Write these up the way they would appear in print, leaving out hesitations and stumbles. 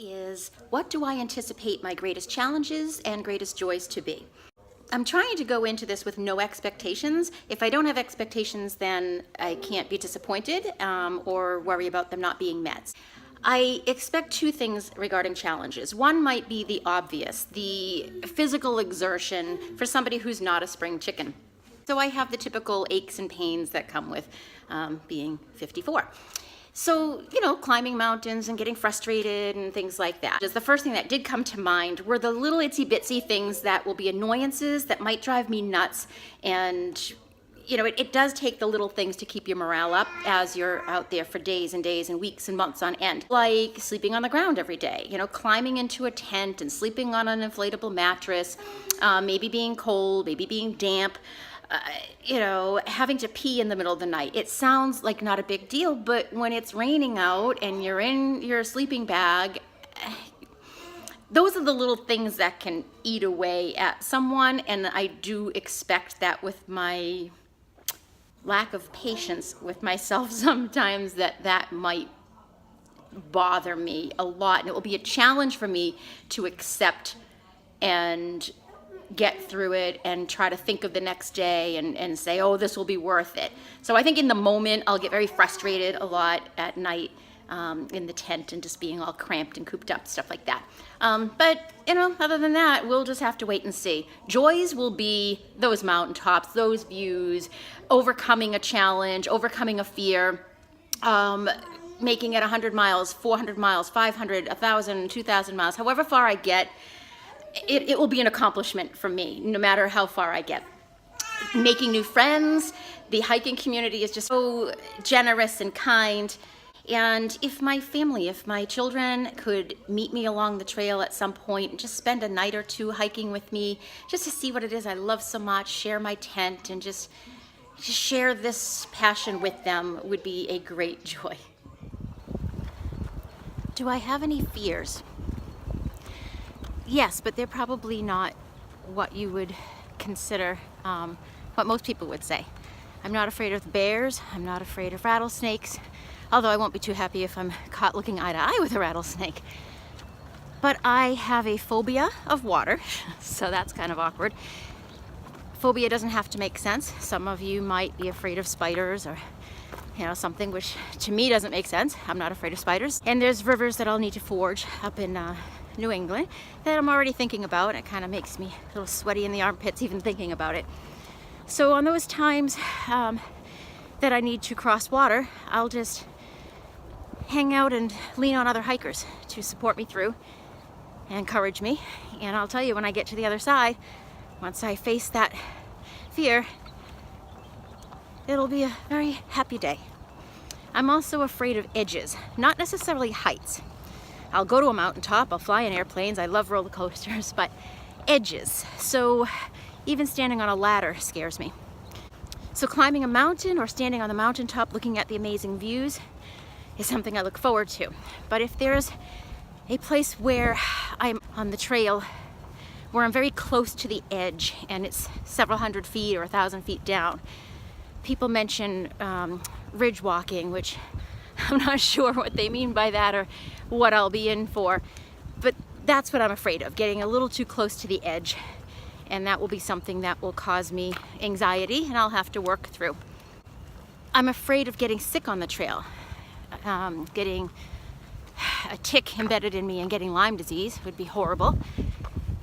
Is what do I anticipate my greatest challenges and greatest joys to be? I'm trying to go into this with no expectations. If I don't have expectations, then I can't be disappointed or worry about them not being met. I expect two things regarding challenges. One might be the obvious, the physical exertion for somebody who's not a spring chicken. So I have the typical aches and pains that come with being 54. So, climbing mountains and getting frustrated and things like that. The first thing that did come to mind were the little itsy bitsy things that will be annoyances that might drive me nuts. And, it does take the little things to keep your morale up as you're out there for days and days and weeks and months on end. Like sleeping on the ground every day, climbing into a tent and sleeping on an inflatable mattress, maybe being cold, maybe being damp. Having to pee in the middle of the night. It sounds like not a big deal, but when it's raining out and you're in your sleeping bag, those are the little things that can eat away at someone. And I do expect that with my lack of patience with myself sometimes that might bother me a lot. And it will be a challenge for me to accept and get through it and try to think of the next day and say, oh, this will be worth it. So I think in the moment, I'll get very frustrated a lot at night in the tent and just being all cramped and cooped up, stuff like that. But, other than that, we'll just have to wait and see. Joys will be those mountaintops, those views, overcoming a challenge, overcoming a fear, making it 100 miles, 400 miles, 500, 1,000, 2,000 miles, however far I get. It will be an accomplishment for me, no matter how far I get. Making new friends, the hiking community is just so generous and kind. And if my children could meet me along the trail at some point and just spend a night or two hiking with me, just to see what it is I love so much, share my tent, and just share this passion with them would be a great joy. Do I have any fears? Yes, but they're probably not what you would consider, what most people would say. I'm not afraid of bears. I'm not afraid of rattlesnakes, although I won't be too happy if I'm caught looking eye to eye with a rattlesnake. But I have a phobia of water, so that's kind of awkward. Phobia doesn't have to make sense. Some of you might be afraid of spiders or something which to me doesn't make sense. I'm not afraid of spiders. And there's rivers that I'll need to forge up in New England that I'm already thinking about. It kind of makes me a little sweaty in the armpits even thinking about it. So on those times that I need to cross water, I'll just hang out and lean on other hikers to support me through and encourage me. And I'll tell you, when I get to the other side, once I face that fear, it'll be a very happy day. I'm also afraid of edges, not necessarily heights. I'll go to a mountaintop, I'll fly in airplanes, I love roller coasters, but edges. So even standing on a ladder scares me. So climbing a mountain or standing on the mountaintop looking at the amazing views is something I look forward to. But if there's a place where I'm on the trail where I'm very close to the edge and it's several hundred feet or 1,000 feet down, people mention ridge walking, which I'm not sure what they mean by that or what I'll be in for, but that's what I'm afraid of, getting a little too close to the edge, and that will be something that will cause me anxiety and I'll have to work through. I'm afraid of getting sick on the trail, getting a tick embedded in me and getting Lyme disease would be horrible,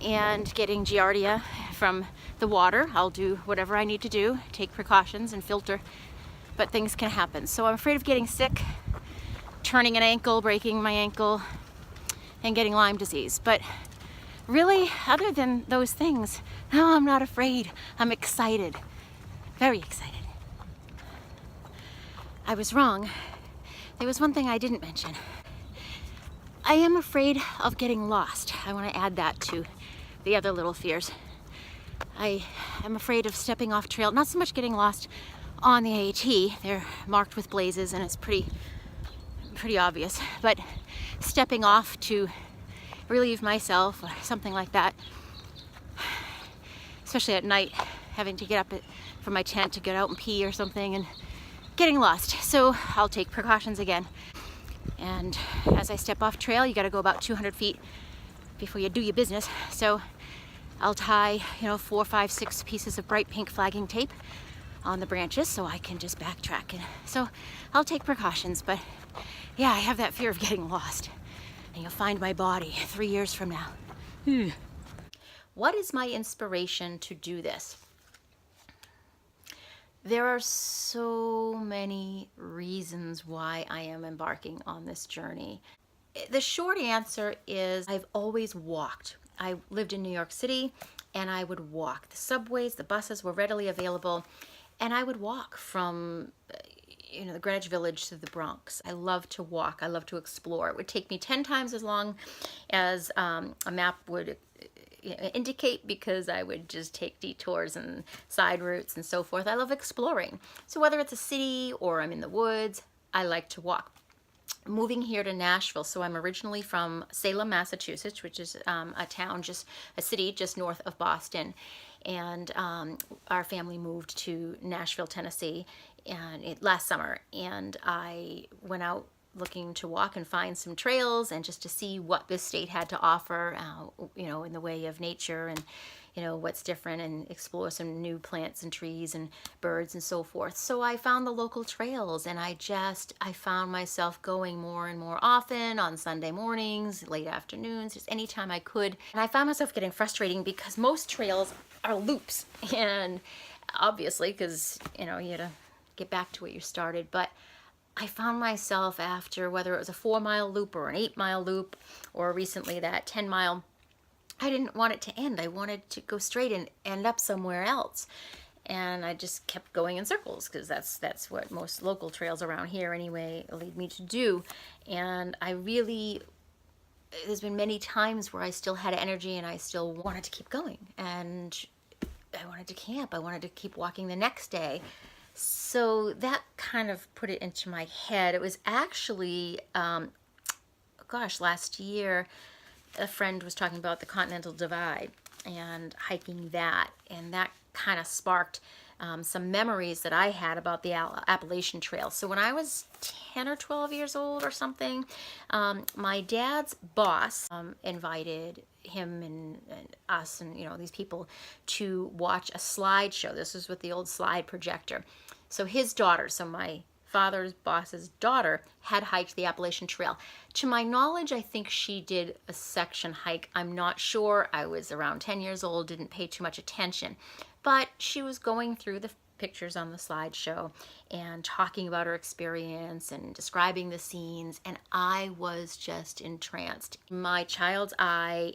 and getting Giardia from the water. I'll do whatever I need to do, take precautions and filter, but things can happen. So I'm afraid of getting sick, turning an ankle, breaking my ankle, and getting Lyme disease. But really, other than those things, no, I'm not afraid. I'm excited, very excited. I was wrong. There was one thing I didn't mention. I am afraid of getting lost. I want to add that to the other little fears. I am afraid of stepping off trail, not so much getting lost on the AT. They're marked with blazes and it's pretty obvious, but stepping off to relieve myself or something like that, especially at night, having to get up from my tent to get out and pee or something and getting lost. So I'll take precautions again. And as I step off trail, you got to go about 200 feet before you do your business. So I'll tie, 4, 5, 6 pieces of bright pink flagging tape on the branches so I can just backtrack. And so I'll take precautions, but yeah, I have that fear of getting lost. And you'll find my body 3 years from now. What is my inspiration to do this? There are so many reasons why I am embarking on this journey. The short answer is I've always walked. I lived in New York City and I would walk. The subways, the buses were readily available and I would walk from the Greenwich Village to the Bronx. I love to walk. I love to explore. It would take me 10 times as long as a map would indicate, because I would just take detours and side routes and so forth. I love exploring. So whether it's a city or I'm in the woods, I like to walk. Moving here to Nashville, so I'm originally from Salem, Massachusetts, which is a city just north of Boston, and our family moved to Nashville, Tennessee, and last summer, and I went out looking to walk and find some trails and just to see what this state had to offer, in the way of nature and what's different, and explore some new plants and trees and birds and so forth. So I found the local trails, and I found myself going more and more often on Sunday mornings, late afternoons, just anytime I could. And I found myself getting frustrating because most trails are loops, and obviously because you had to get back to where you started. But I found myself, after whether it was a 4-mile loop or an 8-mile loop, or recently that 10-mile, I didn't want it to end. I wanted to go straight and end up somewhere else. And I just kept going in circles, because that's what most local trails around here anyway lead me to do. And there's been many times where I still had energy and I still wanted to keep going. And I wanted to camp. I wanted to keep walking the next day. So that kind of put it into my head. It was actually, last year, a friend was talking about the Continental Divide and hiking that, and that kind of sparked some memories that I had about the Appalachian Trail. So when I was 10 or 12 years old or something, my dad's boss invited him and us and these people to watch a slideshow. This was with the old slide projector. So his daughter, so my father's boss's daughter, had hiked the Appalachian Trail. To my knowledge, I think she did a section hike. I'm not sure. I was around 10 years old, didn't pay too much attention. But she was going through the pictures on the slideshow and talking about her experience and describing the scenes, and I was just entranced. In my child's eye,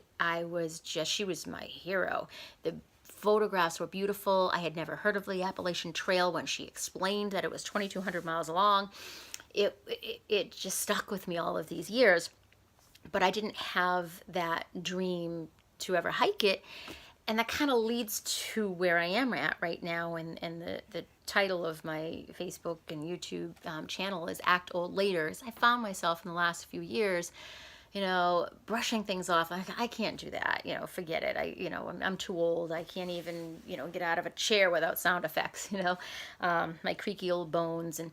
she was my hero. The photographs were beautiful. I had never heard of the Appalachian Trail. When she explained that it was 2,200 miles long, it just stuck with me all of these years. But I didn't have that dream to ever hike it. And that kind of leads to where I am at right now. And the title of my Facebook and YouTube channel is Act Old Later. As I found myself in the last few years, brushing things off. I can't do that. Forget it. I'm too old. I can't even, get out of a chair without sound effects, my creaky old bones. And,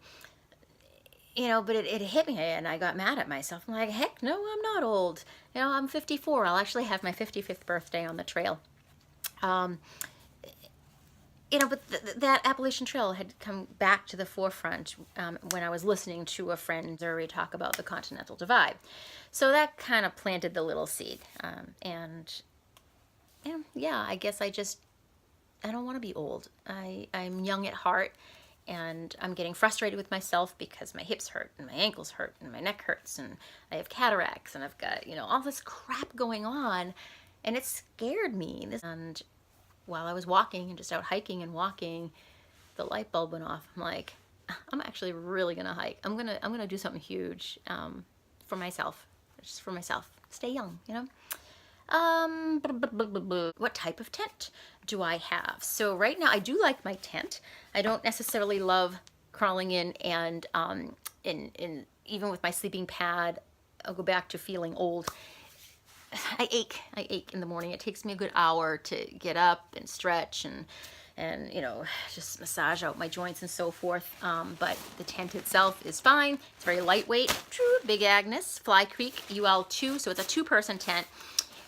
but it hit me and I got mad at myself. I'm like, heck no, I'm not old. I'm 54. I'll actually have my 55th birthday on the trail. But that Appalachian Trail had come back to the forefront when I was listening to a friend Zuri talk about the Continental Divide. So that kind of planted the little seed. I guess I don't want to be old. I'm young at heart, and I'm getting frustrated with myself because my hips hurt and my ankles hurt and my neck hurts and I have cataracts and I've got, all this crap going on, and it scared me. And while I was walking and just out hiking and walking, the light bulb went off. I'm like, I'm actually really gonna hike. I'm gonna do something huge for myself, just for myself. Stay young, What type of tent do I have? So right now I do like my tent. I don't necessarily love crawling in and even with my sleeping pad, I'll go back to feeling old. I ache in the morning. It takes me a good hour to get up and stretch and you know, just massage out my joints and so forth. But the tent itself is fine. It's very lightweight. Big Agnes, Fly Creek UL2, so it's a 2-person tent.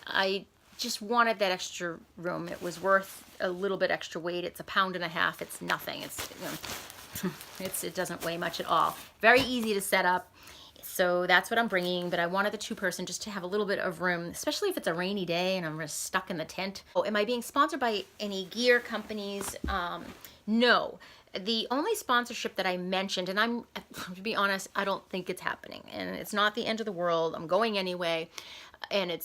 I just wanted that extra room. It was worth a little bit extra weight. It's 1.5 pounds. It's nothing. It's, you know, it doesn't weigh much at all. Very easy to set up. So that's what I'm bringing, but I wanted the 2-person just to have a little bit of room, especially if it's a rainy day and I'm just stuck in the tent. Oh, am I being sponsored by any gear companies? No. The only sponsorship that I mentioned, and to be honest, I don't think it's happening, and it's not the end of the world. I'm going anyway, and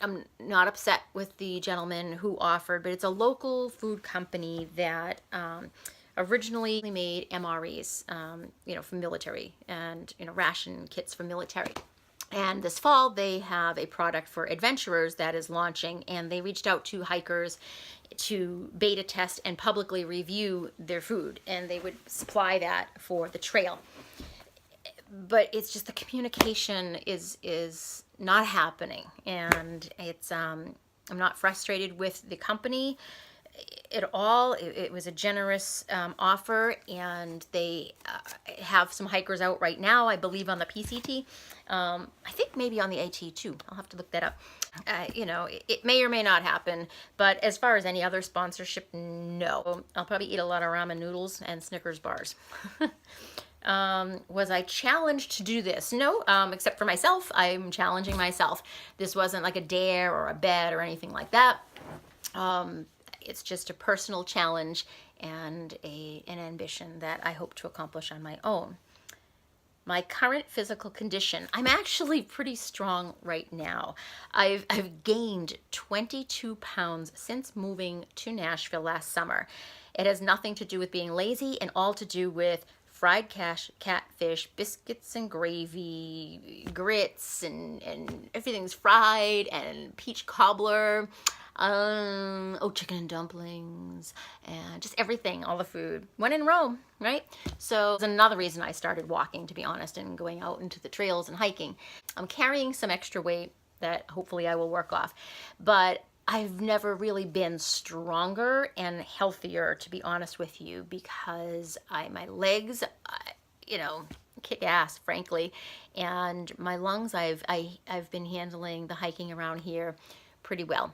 I'm not upset with the gentleman who offered, but it's a local food company that originally made MREs, you know, for military and, you know, ration kits for military. And this fall they have a product for adventurers that is launching, and they reached out to hikers to beta test and publicly review their food, and they would supply that for the trail. But it's just the communication is not happening, and it's I'm not frustrated with the company at all. It was a generous offer, and they have some hikers out right now, I believe, on the PCT. I think maybe on the AT too. I'll have to look that up. You know, it may or may not happen, but as far as any other sponsorship, no. I'll probably eat a lot of ramen noodles and Snickers bars. Was I challenged to do this? No, except for myself. I'm challenging myself. This wasn't like a dare or a bet or anything like that. It's just a personal challenge and an ambition that I hope to accomplish on my own. My current physical condition, I'm actually pretty strong right now. I've gained 22 pounds since moving to Nashville last summer. It has nothing to do with being lazy and all to do with fried catfish, biscuits and gravy, grits, and everything's fried, and peach cobbler. Chicken and dumplings, and just everything, all the food. When in Rome, right? So there's another reason I started walking, to be honest, and going out into the trails and hiking. I'm carrying some extra weight that hopefully I will work off, but I've never really been stronger and healthier, to be honest with you, because my legs, you know, kick ass, frankly, and my lungs, I've been handling the hiking around here pretty well.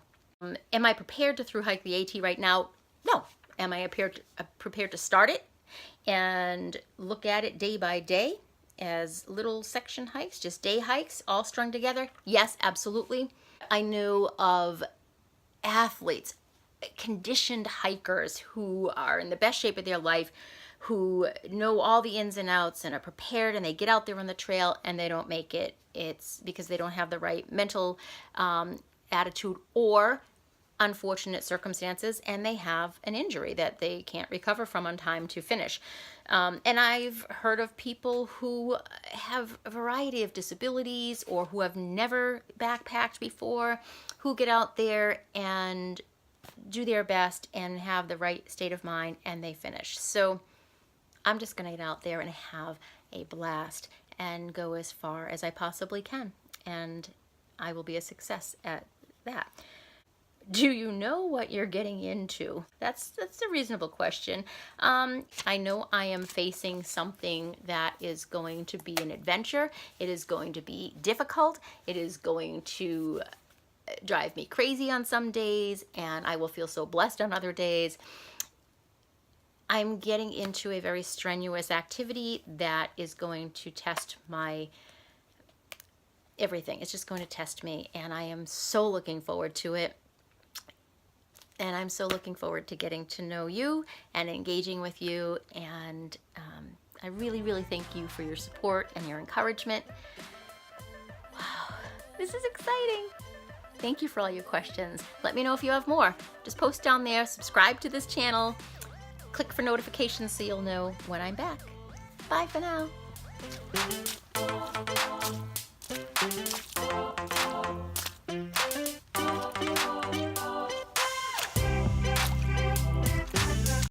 Am I prepared to through hike the AT right now? No. Am I prepared to start it and look at it day by day as little section hikes, just day hikes, all strung together? Yes, absolutely. I know of athletes, conditioned hikers who are in the best shape of their life, who know all the ins and outs and are prepared, and they get out there on the trail and they don't make it. It's because they don't have the right mental attitude or unfortunate circumstances, and they have an injury that they can't recover from on time to finish. And I've heard of people who have a variety of disabilities or who have never backpacked before, who get out there and do their best and have the right state of mind, and they finish. So I'm just gonna get out there and have a blast and go as far as I possibly can, and I will be a success at that. Do you know what you're getting into? That's a reasonable question. I know I am facing something that is going to be an adventure. It is going to be difficult. It is going to drive me crazy on some days, and I will feel so blessed on other days. I'm getting into a very strenuous activity that is going to test my everything. It's just going to test me, and I am so looking forward to it. And I'm so looking forward to getting to know you and engaging with you. And I really, really thank you for your support and your encouragement. Wow, this is exciting. Thank you for all your questions. Let me know if you have more. Just post down there, subscribe to this channel, click for notifications so you'll know when I'm back. Bye for now.